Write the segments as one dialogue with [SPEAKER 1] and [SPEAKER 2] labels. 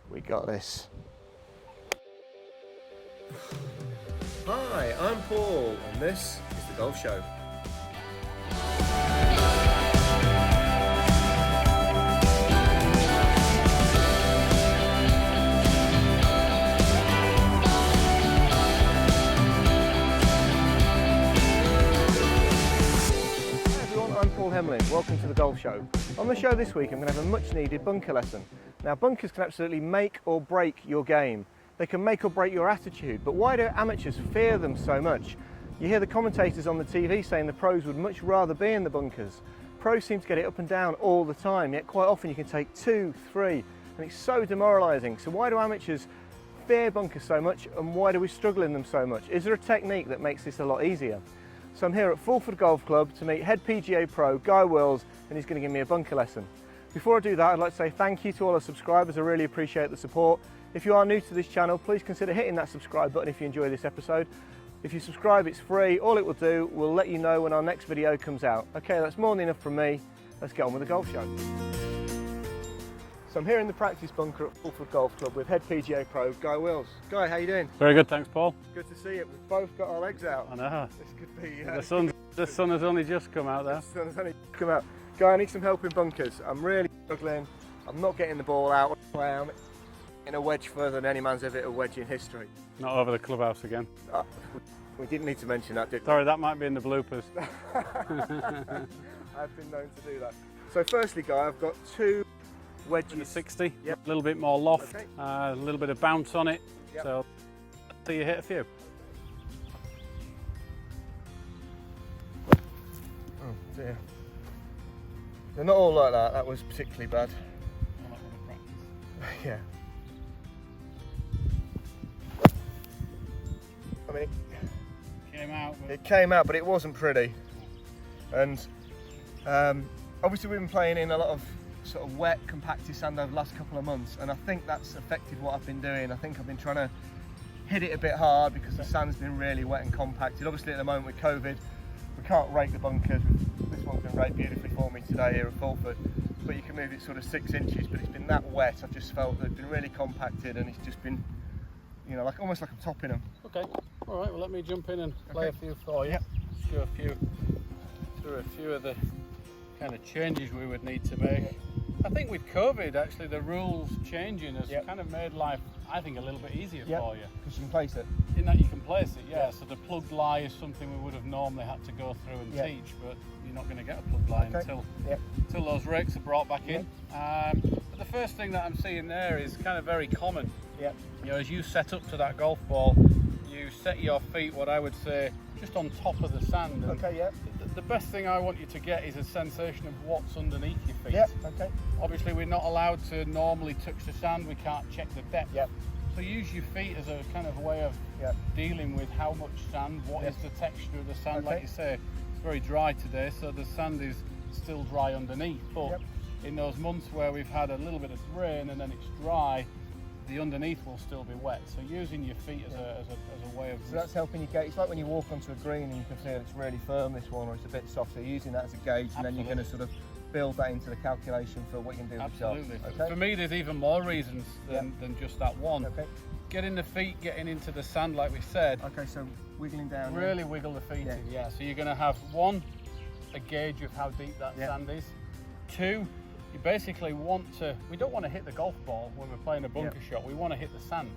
[SPEAKER 1] We got this. Hi, I'm Paul, and this is The Golf Show. I'm Paul Hemlin. Welcome to The Golf Show. On the show this week I'm going to have a much needed bunker lesson. Now bunkers can absolutely make or break your game. They can make or break your attitude, but why do amateurs fear them so much? You hear the commentators on the TV saying the pros would much rather be in the bunkers. Pros seem to get it up and down all the time, yet quite often you can take 2, 3, and it's so demoralising. So why do amateurs fear bunkers so much, and why do we struggle in them so much? Is there a technique that makes this a lot easier? So I'm here at Fulford Golf Club to meet head PGA Pro Guy Wills, and he's going to give me a bunker lesson. Before I do that, I'd like to say thank you to all our subscribers. I really appreciate the support. If you are new to this channel, please consider hitting that subscribe button if you enjoy this episode. If you subscribe, it's free. All it will do, will let you know when our next video comes out. Okay, that's more than enough from me. Let's get on with the golf show. So I'm here in the practice bunker at Fulford Golf Club with head PGA Pro Guy Wills. Guy, how you doing?
[SPEAKER 2] Very good, thanks Paul.
[SPEAKER 1] Good to see you. We've both got our legs out.
[SPEAKER 2] I know.
[SPEAKER 1] This could be...
[SPEAKER 2] The sun has only just come out there.
[SPEAKER 1] The sun has only come out. Guy, I need some help in bunkers. I'm really struggling. I'm not getting the ball out. I'm in a wedge further than any man's ever hit a wedge in history.
[SPEAKER 2] Not over the clubhouse again.
[SPEAKER 1] We didn't need to mention that, did we?
[SPEAKER 2] Sorry, that might be in the bloopers.
[SPEAKER 1] I've been known to do that. So firstly, Guy, I've got 2 wedges.
[SPEAKER 2] 60,
[SPEAKER 1] yep.
[SPEAKER 2] A little bit more loft,
[SPEAKER 1] okay.
[SPEAKER 2] A little bit of bounce on it.
[SPEAKER 1] Yep.
[SPEAKER 2] So you hit a few.
[SPEAKER 1] Oh dear. They're not all like that. That was particularly bad. Yeah. I mean, it came out, but it wasn't pretty. And obviously we've been playing in a lot of sort of wet, compacted sand over the last couple of months, and I think that's affected what I've been doing. I think I've been trying to hit it a bit hard because the sand's been really wet and compacted. Obviously at the moment with COVID, we can't rake the bunkers. This one's been raked beautifully for me today here at Fulford, but you can move it sort of 6 inches, but it's been that wet. I've just felt that it's been really compacted, and it's just been, you know, like almost like I'm topping them.
[SPEAKER 2] Okay, all right, well let me jump in and play a few for you.
[SPEAKER 1] Yep.
[SPEAKER 2] Show a few of the kind of changes we would need to make. I think with COVID, actually, the rules changing has kind of made life, I think, a little bit easier for you.
[SPEAKER 1] Because you can place it.
[SPEAKER 2] In that you can place it, yeah. So the plugged lie is something we would have normally had to go through and teach, but you're not going to get a plugged lie until those rakes are brought back in. But the first thing that I'm seeing there is kind of very common. You know, as you set up to that golf ball, you set your feet, what I would say, just on top of the sand. And the best thing I want you to get is a sensation of what's underneath your feet. Obviously we're not allowed to normally touch the sand, we can't check the depth. So use your feet as a kind of way of dealing with how much sand, what is the texture of the sand. Like you say, it's very dry today, so the sand is still dry underneath, but in those months where we've had a little bit of rain and then it's dry, the underneath will still be wet. So using your feet as a way of...
[SPEAKER 1] So that's helping you gauge. It's like when you walk onto a green and you can feel it's really firm, this one, or it's a bit soft. So using that as a gauge, and then you're going to sort of build that into the calculation for what you can do with yourself.
[SPEAKER 2] Absolutely. For me, there's even more reasons than just that one. Getting the feet getting into the sand, like we said. Okay, so wiggling down. Really wiggle the feet in, So you're going to have, 1, a gauge of how deep that sand is. 2, you basically want to, we don't want to hit the golf ball when we're playing a bunker shot, we want to hit the sand.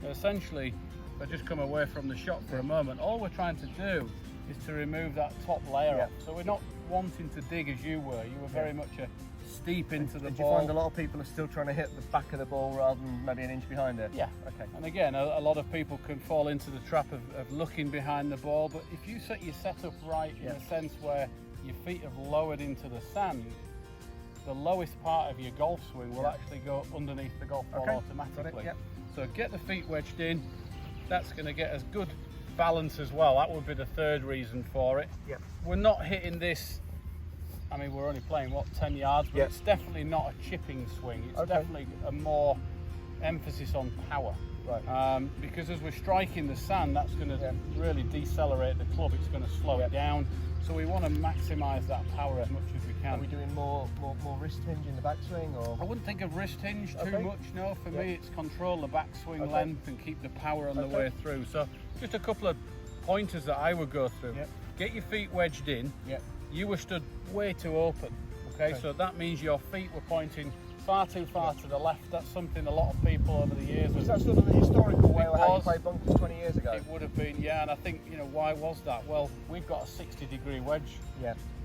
[SPEAKER 2] Essentially, if I just come away from the shot for a moment, all we're trying to do is to remove that top layer off. So we're not wanting to dig as you were very much a steep into the ball.
[SPEAKER 1] Did you find a lot of people are still trying to hit the back of the ball rather than maybe an inch behind it? Okay.
[SPEAKER 2] And again, a lot of people can fall into the trap of looking behind the ball, but if you set your setup right in a sense where your feet have lowered into the sand, the lowest part of your golf swing will actually go underneath the golf ball automatically. So get the feet wedged in. That's going to get us good balance as well. That would be the third reason for it. We're not hitting this, I mean, we're only playing, what, 10 yards, but it's definitely not a chipping swing. It's definitely a more emphasis on power.
[SPEAKER 1] Right.
[SPEAKER 2] Because as we're striking the sand, that's going to really decelerate the club. It's going to slow it down. So we want to maximise that power as much as we can.
[SPEAKER 1] Are we doing more wrist hinge in the backswing, or?
[SPEAKER 2] I wouldn't think of wrist hinge too much, no. For me, it's control the backswing length and keep the power on the way through. So just a couple of pointers that I would go through. Get your feet wedged in. You were stood way too open. Okay, so that means your feet were pointing far too far to the left. That's something a lot of people over the years.
[SPEAKER 1] Is that sort of the historical way of how you played bunkers 20 years ago?
[SPEAKER 2] It would have been, yeah. And I think, you know, why was that? Well, we've got a 60-degree wedge.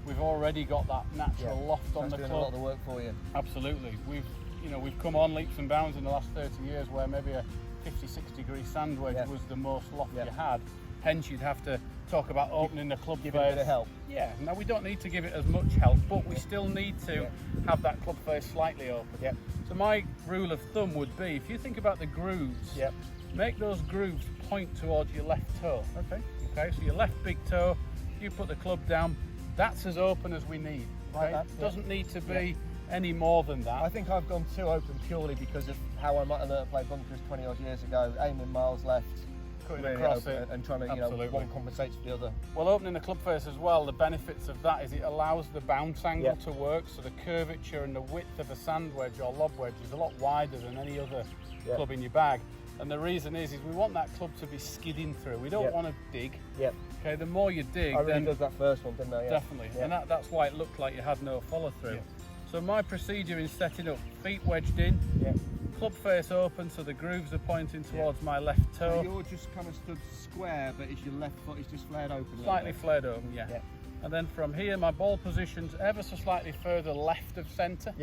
[SPEAKER 2] We've already got that natural loft on the club.
[SPEAKER 1] Doing a lot of the work for you.
[SPEAKER 2] Absolutely. We've come on leaps and bounds in the last 30 years where maybe a 50-60-degree sand wedge was the most loft you had. Hence, you'd have to talk about opening the club
[SPEAKER 1] face.
[SPEAKER 2] Give it a
[SPEAKER 1] bit of help.
[SPEAKER 2] Yeah, now we don't need to give it as much help, but we still need to have that club face slightly open. So my rule of thumb would be, if you think about the grooves, make those grooves point towards your left toe. Okay, so your left big toe, you put the club down, that's as open as we need. Right? Doesn't need to be any more than that.
[SPEAKER 1] I think I've gone too open purely because of how I might have learned to play bunkers 20 odd years ago, aiming miles left,
[SPEAKER 2] cutting across it,
[SPEAKER 1] and trying to, you know, one compensates for the other.
[SPEAKER 2] Well, opening the club face as well, the benefits of that is it allows the bounce angle to work, so the curvature and the width of a sand wedge or lob wedge is a lot wider than any other club in your bag. And the reason is we want that club to be skidding through. We don't want to dig. Okay, the more you dig,
[SPEAKER 1] I really did that first one, didn't I?
[SPEAKER 2] Definitely, and that's why it looked like you had no follow through. So my procedure in setting up, feet wedged in, club face open, so the grooves are pointing towards my left toe.
[SPEAKER 1] So you're just kind of stood square, but is your left foot is just flared open?
[SPEAKER 2] Slightly flared open, And then from here, my ball position's ever so slightly further left of centre.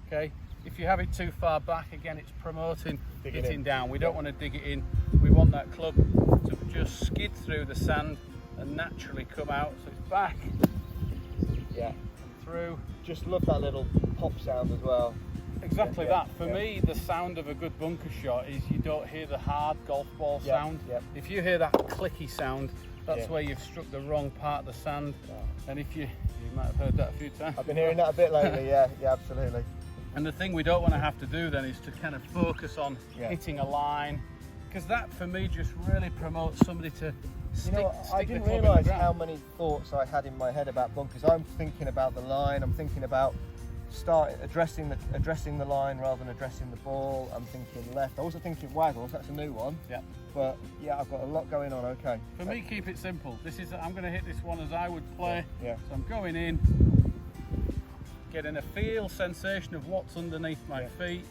[SPEAKER 2] Okay. If you have it too far back, again, it's promoting hitting down. We don't want to dig it in. We want that club to just skid through the sand and naturally come out. So it's back. And through.
[SPEAKER 1] Just love that little pop sound as well.
[SPEAKER 2] Exactly that. For me, the sound of a good bunker shot is you don't hear the hard golf ball sound. If you hear that clicky sound, that's where you've struck the wrong part of the sand. And if you might have heard that a few times.
[SPEAKER 1] I've been hearing that a bit lately, yeah, absolutely.
[SPEAKER 2] And the thing we don't want to have to do then is to kind of focus on hitting a line, because that for me just really promotes somebody to stick,
[SPEAKER 1] I didn't realise how many thoughts I had in my head about bunkers. I'm thinking about the line, I'm thinking about addressing the line rather than addressing the ball. I'm thinking left. I wasn't thinking waggles, that's a new one. But I've got a lot going on, okay.
[SPEAKER 2] For me, keep it simple. I'm going to hit this one as I would play. So I'm going in, getting a sensation of what's underneath my feet,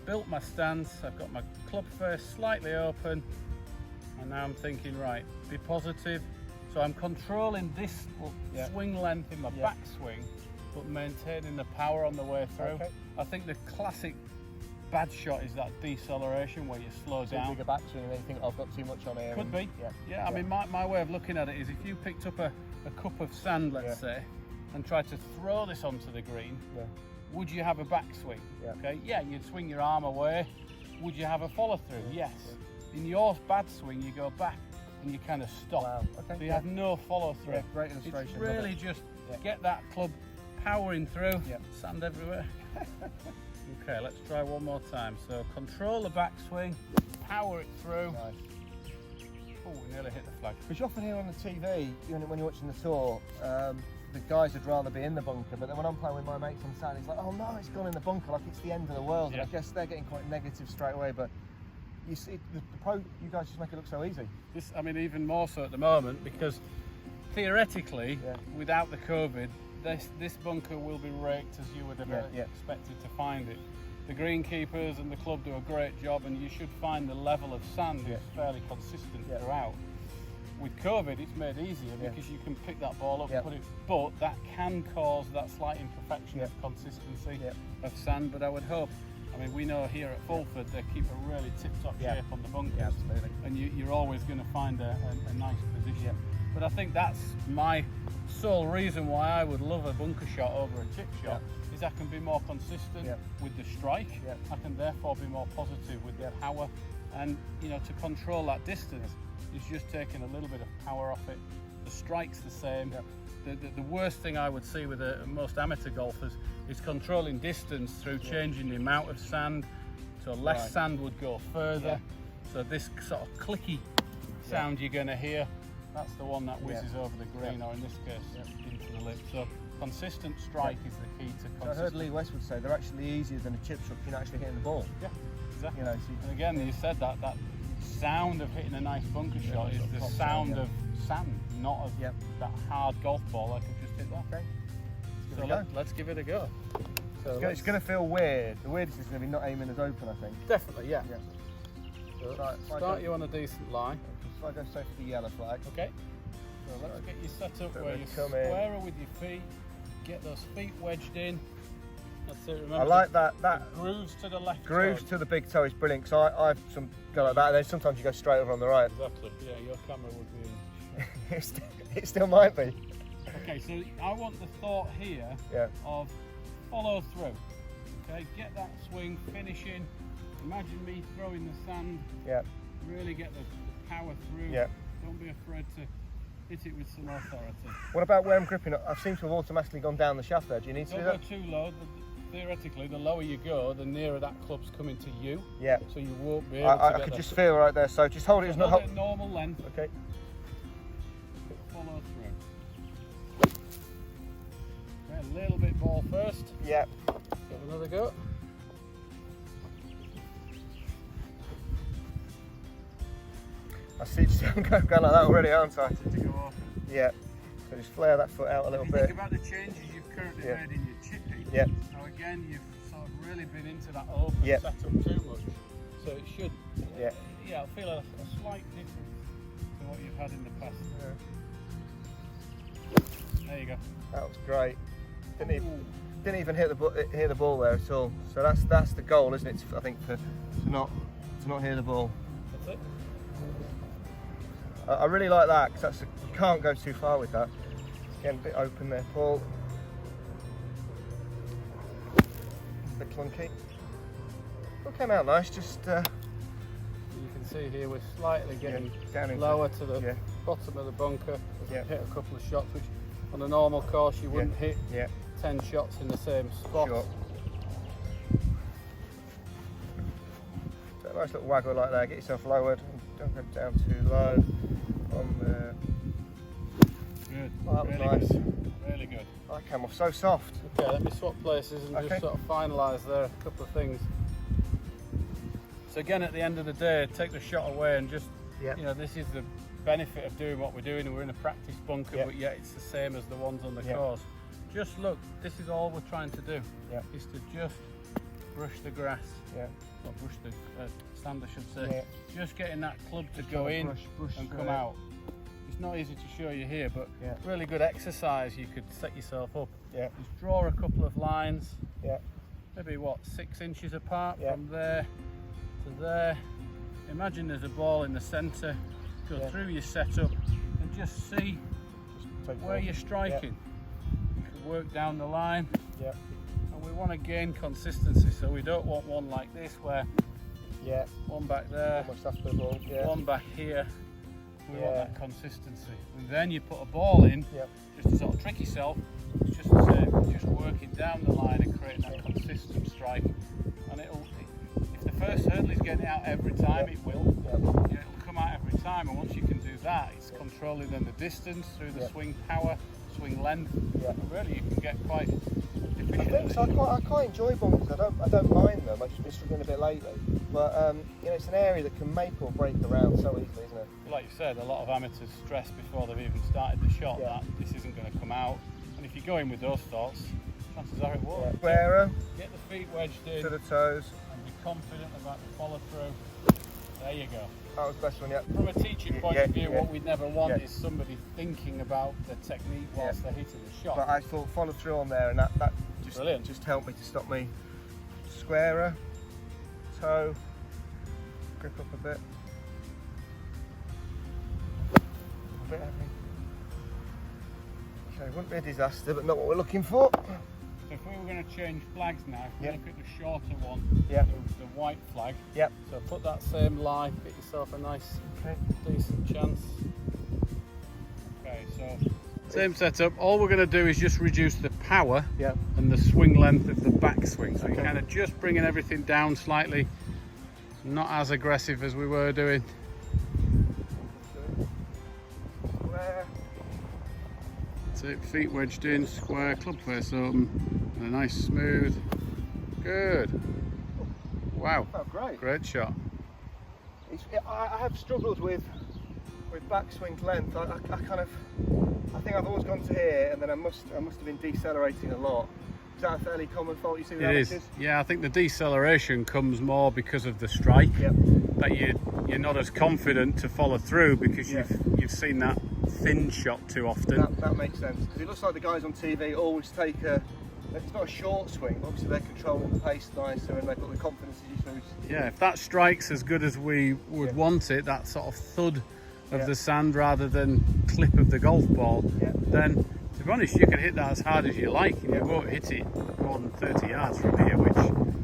[SPEAKER 2] built my stance, I've got my club face slightly open, and now I'm thinking, right, be positive. So I'm controlling this swing length in my backswing, but maintaining the power on the way through. I think the classic bad shot is that deceleration where you slow down.
[SPEAKER 1] Bigger backswing and you think I've got too much on here.
[SPEAKER 2] Could be. I mean, my way of looking at it is if you picked up a cup of sand, let's say, and tried to throw this onto the green, would you have a backswing? Okay, you'd swing your arm away. Would you have a follow through? Yes. In your bad swing, you go back and you kind of stop. So you have no follow through.
[SPEAKER 1] Great illustration.
[SPEAKER 2] It's really just get that club powering through. Sand everywhere. Okay, let's try one more time. So control the backswing, power it through. Oh, we nearly hit the flag.
[SPEAKER 1] Because you often hear on the TV, when you're watching the tour, the guys would rather be in the bunker, but then when I'm playing with my mates on Saturday, it's like, oh no, it's gone in the bunker, like it's the end of the world. And I guess they're getting quite negative straight away, but you see, the pro, you guys just make it look so easy.
[SPEAKER 2] I mean, even more so at the moment, because theoretically, without the COVID, this bunker will be raked as you would have expected to find it. The greenkeepers and the club do a great job, and you should find the level of sand is fairly consistent throughout. With COVID, it's made easier because you can pick that ball up and put it, but that can cause that slight imperfection of consistency of sand. But I would hope, I mean, we know here at Fulford they keep a really tip-top shape on the bunkers, and you're always going to find a nice position. But I think that's my sole reason why I would love a bunker shot over a chip shot, is I can be more consistent with the strike. I can therefore be more positive with the power, and to control that distance is just taking a little bit of power off it. The strike's the same. The worst thing I would see with most amateur golfers is controlling distance through changing the amount of sand. So less sand would go further. So this sort of clicky sound you're going to hear, that's the one that whizzes over the green, or in this case, into the lip. So consistent strike is the key to consistency.
[SPEAKER 1] I heard Lee West would say they're actually easier than a chip shot if you're not actually hitting the ball.
[SPEAKER 2] Yeah, exactly.
[SPEAKER 1] You know,
[SPEAKER 2] and again, you said that sound of hitting a nice bunker shot is the sound of sand, not of that hard golf ball like I've just hit that.
[SPEAKER 1] Okay.
[SPEAKER 2] So let's give it a go. So
[SPEAKER 1] it's going to feel weird. The weirdest is going to be not aiming as open, I think.
[SPEAKER 2] Definitely, yeah. So start you on a decent line.
[SPEAKER 1] So I go straight for the yellow flag.
[SPEAKER 2] Okay. So let's get you set up where you're squarer with your feet. Get those feet wedged in. That's it. Remember,
[SPEAKER 1] I like that
[SPEAKER 2] grooves to the left.
[SPEAKER 1] Grooves to the big toe is brilliant. So I've go like that. And then sometimes you go straight over on the right.
[SPEAKER 2] Exactly. Yeah, your camera would be.
[SPEAKER 1] It still might be.
[SPEAKER 2] Okay, so I want the thought here of follow through. Okay, get that swing, finishing. Imagine me throwing the sand. Yeah. Really get the power through. Yeah. Don't be afraid to hit it with some authority.
[SPEAKER 1] What about where I'm gripping? I seem to have automatically gone down the shaft there. Do you need to do that?
[SPEAKER 2] Don't go too low. Theoretically, the lower you go, the nearer that club's coming to you.
[SPEAKER 1] Yeah.
[SPEAKER 2] So you won't be able to
[SPEAKER 1] I could just feel right there. So just hold it as not
[SPEAKER 2] normal length.
[SPEAKER 1] Okay.
[SPEAKER 2] Follow through. Okay, a little bit ball first.
[SPEAKER 1] Yeah.
[SPEAKER 2] Give another go.
[SPEAKER 1] I see you going like that already, aren't I?
[SPEAKER 2] To go off.
[SPEAKER 1] Yeah. So just flare that foot out a little bit.
[SPEAKER 2] Think about the changes you've currently made in your chipping.
[SPEAKER 1] Yeah.
[SPEAKER 2] Now again, you've sort of really been into that open setup too much. So it should. I'll feel a slight difference to what you've had in the past. Yeah. There you go.
[SPEAKER 1] That was great. Didn't even hit the ball there at all. So that's the goal, isn't it? I think to not hear the ball.
[SPEAKER 2] That's it.
[SPEAKER 1] I really like that because you can't go too far with that. Again, a bit open there, Paul. A bit clunky. It came out nice. Just
[SPEAKER 2] you can see here we're slightly getting
[SPEAKER 1] down
[SPEAKER 2] lower to the bottom of the bunker. Hit a couple of shots, which on a normal course you wouldn't hit 10 shots in the same spot.
[SPEAKER 1] Sure. So a nice little waggle like that. Get yourself lowered. Don't go down too low. On there.
[SPEAKER 2] Good.
[SPEAKER 1] Oh, that was
[SPEAKER 2] really
[SPEAKER 1] nice.
[SPEAKER 2] Good. Really good.
[SPEAKER 1] That came off so soft.
[SPEAKER 2] Okay, let me swap places and just sort of finalise there a couple of things. So again, at the end of the day, take the shot away and just, you know, this is the benefit of doing what we're doing. We're in a practice bunker, but yet it's the same as the ones on the course. Just look, this is all we're trying to do, is to just brush the grass. Not brush the sand, I should say. Just getting that club to go in and come out. It's not easy to show you here, but really good exercise. You could set yourself up. Just draw a couple of lines. Maybe 6 inches apart from there to there. Imagine there's a ball in the centre. Go through your setup and just see where you're striking. You can work down the line. And we want to gain consistency, so we don't want one like this where one back there, one back here. We want that consistency. And then you put a ball in, just to sort of trick yourself. It's just the same, just working down the line and creating that consistent strike. And if the first hurdle is getting out every time, it will. It'll come out every time, and once you can do that, it's controlling then the distance through the swing power, swing length. And really, you can get quite efficient.
[SPEAKER 1] I quite enjoy bunkers. I don't mind them. I've just been struggling a bit lately. But you know, it's an area that can make or break the round so easily, isn't it?
[SPEAKER 2] Like you said, a lot of amateurs stress before they've even started the shot that this isn't going to come out. And if you go in with those thoughts, chances are it will.
[SPEAKER 1] Squarer.
[SPEAKER 2] Get the feet wedged in.
[SPEAKER 1] To the toes.
[SPEAKER 2] And be confident about the follow through. There you go.
[SPEAKER 1] That was the best one yet.
[SPEAKER 2] From a teaching point of view, what we'd never want is somebody thinking about the technique whilst they're hitting the shot.
[SPEAKER 1] But I thought follow through on there, and that just helped me to stop me. Squarer, toe, grip up a bit. A bit heavy. Okay, wouldn't be a disaster, but not what we're looking for.
[SPEAKER 2] So if we were going to change flags now, if we look at the shorter one, the white flag, so put that same line, get yourself a nice, decent chance. Okay, so same setup. All we're going to do is just reduce the power and the swing length of the backswing. So you're kind of just bringing everything down slightly Not as aggressive as we were doing.
[SPEAKER 1] Square.
[SPEAKER 2] That's it, feet wedged in, square, club face open, and a nice smooth. Good. Wow.
[SPEAKER 1] Oh, great.
[SPEAKER 2] Great shot.
[SPEAKER 1] I have struggled with backswing length. I think I've always gone to here, and then I must have been decelerating a lot. Is that a fairly common fault you see with amateurs?
[SPEAKER 2] It is. Yeah, I think the deceleration comes more because of the strike.
[SPEAKER 1] Yep.
[SPEAKER 2] That you're not as confident to follow through because you've seen that thin shot too often.
[SPEAKER 1] That makes sense, because it looks like the guys on TV always take it's not a short swing, but obviously they're controlling the pace nicer and they've got the confidence as you lose.
[SPEAKER 2] Yeah, if that strike's as good as we would want it, that sort of thud of the sand rather than clip of the golf ball, then to be honest, you can hit that as hard as you like and you won't hit it more than 30 yards from here, which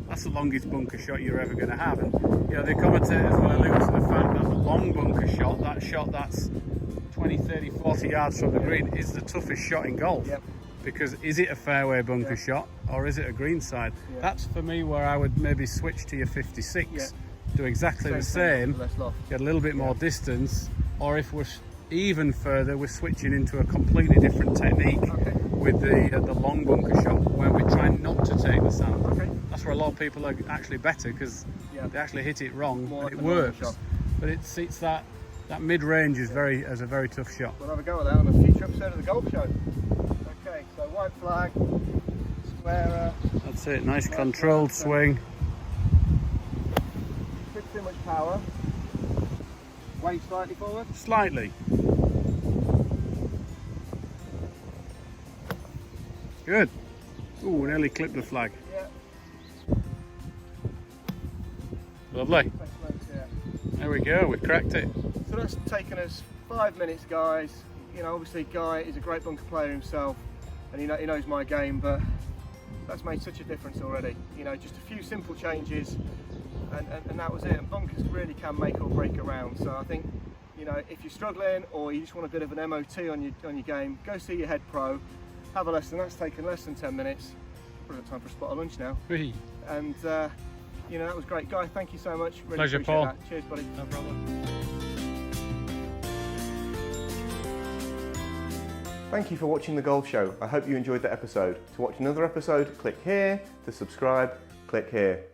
[SPEAKER 2] that's the longest bunker shot you're ever going to have. And you know, the commentators will allude to the fact that the long bunker shot, that shot that's 20, 30, 40 yards from the green, is the toughest shot in golf. Because is it a fairway bunker shot or is it a greenside? That's for me where I would maybe switch to your 56, do exactly the same, get a little bit more distance, or if we're even further, we're switching into a completely different technique with the long bunker shot where we're trying not to take the sand. That's where a lot of people are actually better because they actually hit it wrong and it works. But it's that mid-range is a very tough shot.
[SPEAKER 1] We'll have a go at that on a future episode of the Golf Show. Okay, so white flag, square.
[SPEAKER 2] That's it, nice controlled swing.
[SPEAKER 1] Bit too much power. Weight slightly forward.
[SPEAKER 2] Slightly. Good. Ooh, nearly clipped the flag. Lovely. There we go, we cracked it.
[SPEAKER 1] So that's taken us 5 minutes, guys. You know, obviously Guy is a great bunker player himself, and he knows my game, but that's made such a difference already. You know, just a few simple changes, and that was it. And bunkers really can make or break a round. So I think, you know, if you're struggling or you just want a bit of an MOT on your game, go see your head pro, have a lesson. That's taken less than 10 minutes. Probably got time for a spot of lunch now. And you know, that was great. Guy, thank you so much. Really
[SPEAKER 2] Pleasure, Paul.
[SPEAKER 1] That. Cheers, buddy.
[SPEAKER 2] No problem.
[SPEAKER 1] Thank you for watching The Golf Show. I hope you enjoyed the episode. To watch another episode, click here. To subscribe, click here.